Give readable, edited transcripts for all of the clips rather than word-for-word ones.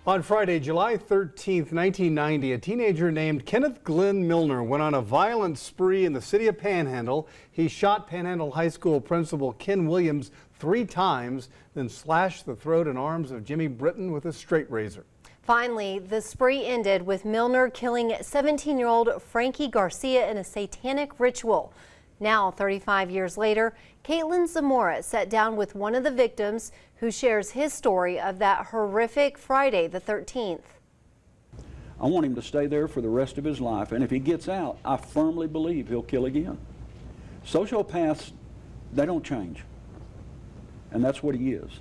On Friday, July 13th, 1990, a teenager named Kenneth Glenn Milner went on a violent spree in the city of Panhandle. He shot Panhandle High School principal Ken Williams 3 times, then slashed the throat and arms of Jimmy Britton with a straight razor. Finally, the spree ended with Milner killing 17-year-old Frankie Garcia in a satanic ritual. Now, 35 years later, Caitlin Zamora sat down with one of the victims who shares his story of that horrific Friday the 13th. I want him to stay there for the rest of his life, and if he gets out, I firmly believe he'll kill again. Sociopaths, they don't change, and that's what he is.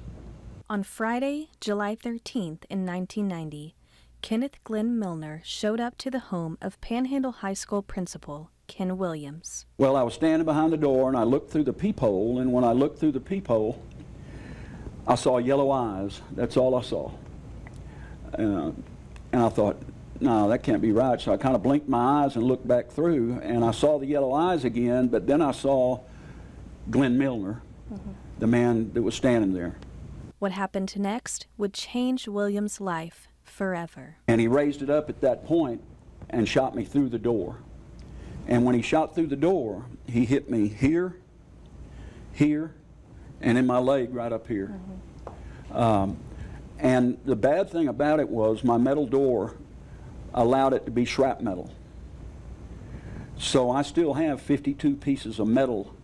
On Friday, July 13th in 1990, Kenneth Glenn Milner showed up to the home of Panhandle High School principal Ken Williams. Well, I was standing behind the door and I looked through the peephole, and when I looked through the peephole, I saw yellow eyes. That's all I saw. And I thought, no, that can't be right. So I kind of blinked my eyes and looked back through, and I saw the yellow eyes again, but then I saw Glenn Milner, the man that was standing there. What happened next would change Williams' life forever. And he raised it up at that point and shot me through the door. And when he shot through the door, he hit me here, here, and in my leg right up here. And the bad thing about it was my metal door allowed it to be shrapnel. So I still have 52 pieces of metal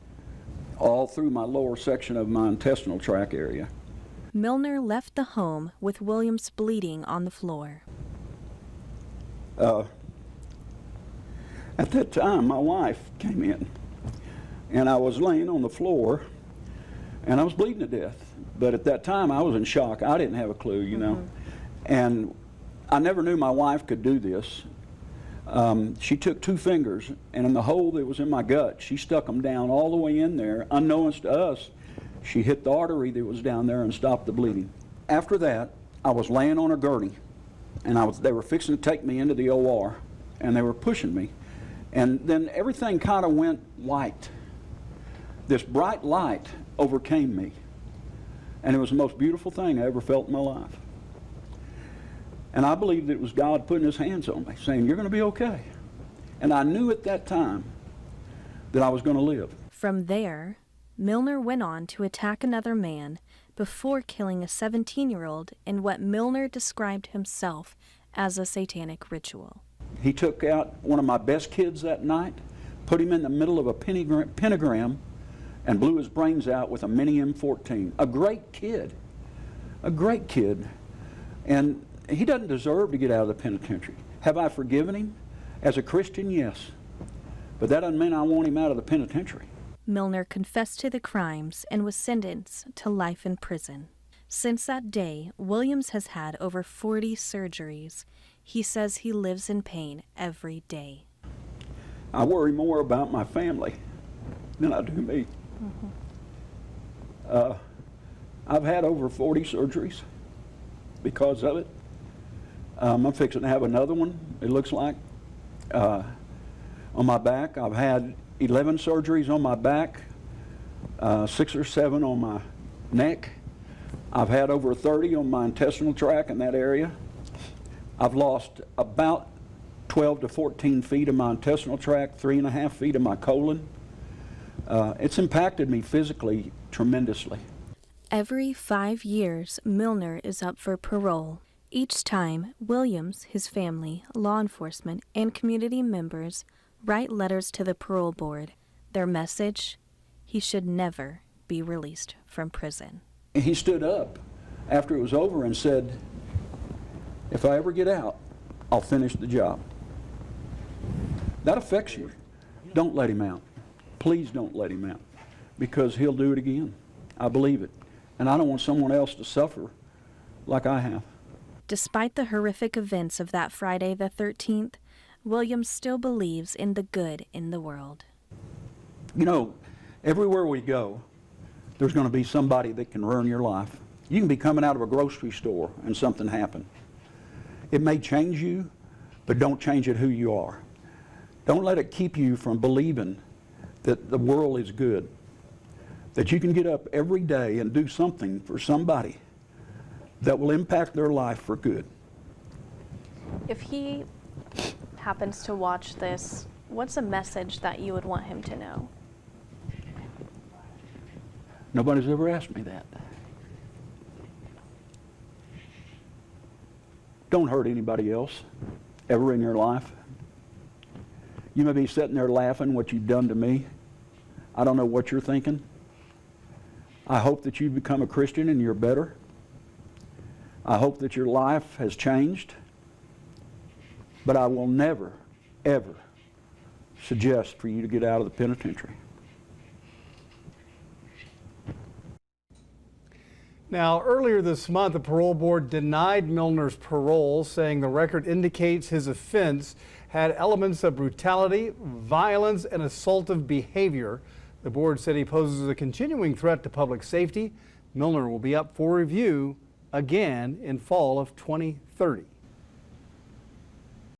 all through my lower section of my intestinal tract area. Milner left the home with Williams bleeding on the floor. At that time, my wife came in, and I was laying on the floor, and I was bleeding to death. But at that time, I was in shock. I didn't have a clue, you know. And I never knew my wife could do this. She took 2 fingers, and in the hole that was in my gut, she stuck them down all the way in there. Unknowns to us, she hit the artery that was down there and stopped the bleeding. After that, I was laying on a gurney, and they were fixing to take me into the OR, and they were pushing me. And then everything kind of went white. This bright light overcame me, and it was the most beautiful thing I ever felt in my life. And I believed it was God putting his hands on me, saying, you're going to be okay. And I knew at that time that I was going to live. From there, Milner went on to attack another man before killing a 17-year-old in what Milner described himself as a satanic ritual. He took out one of my best kids that night, put him in the middle of a pentagram, and blew his brains out with a mini M14. A great kid. A great kid. And he doesn't deserve to get out of the penitentiary. Have I forgiven him? As a Christian, yes. But that doesn't mean I want him out of the penitentiary. Milner confessed to the crimes and was sentenced to life in prison. Since that day, Williams has had over 40 surgeries. He says he lives in pain every day. I worry more about my family than I do me. I've had over 40 surgeries because of it. I'm fixing to have another one, it looks like, on my back. I've had 11 surgeries on my back, 6 or 7 on my neck. I've had over 30 on my intestinal tract in that area. I've lost about 12 to 14 feet of my intestinal tract, 3.5 feet of my colon. It's impacted me physically tremendously. Every 5 years, Milner is up for parole. Each time, Williams, his family, law enforcement, and community members write letters to the parole board. Their message: he should never be released from prison. He stood up after it was over and said, if I ever get out, I'll finish the job. That affects you. Don't let him out. Please don't let him out, because he'll do it again. I believe it. And I don't want someone else to suffer like I have. Despite the horrific events of that Friday the 13th, Williams still believes in the good in the world. You know, everywhere we go, there's going to be somebody that can ruin your life. You can be coming out of a grocery store and something happen. It may change you, but don't change it who you are. Don't let it keep you from believing that the world is good, that you can get up every day and do something for somebody that will impact their life for good. If he happens to watch this, what's a message that you would want him to know? Nobody's ever asked me that. Don't hurt anybody else ever in your life. You may be sitting there laughing what you've done to me. I don't know what you're thinking. I hope that you've become a Christian and you're better. I hope that your life has changed. But I will never, ever suggest for you to get out of the penitentiary. Now, earlier this month, the parole board denied Milner's parole, saying the record indicates his offense had elements of brutality, violence, and assaultive behavior. The board said he poses a continuing threat to public safety. Milner will be up for review again in fall of 2030.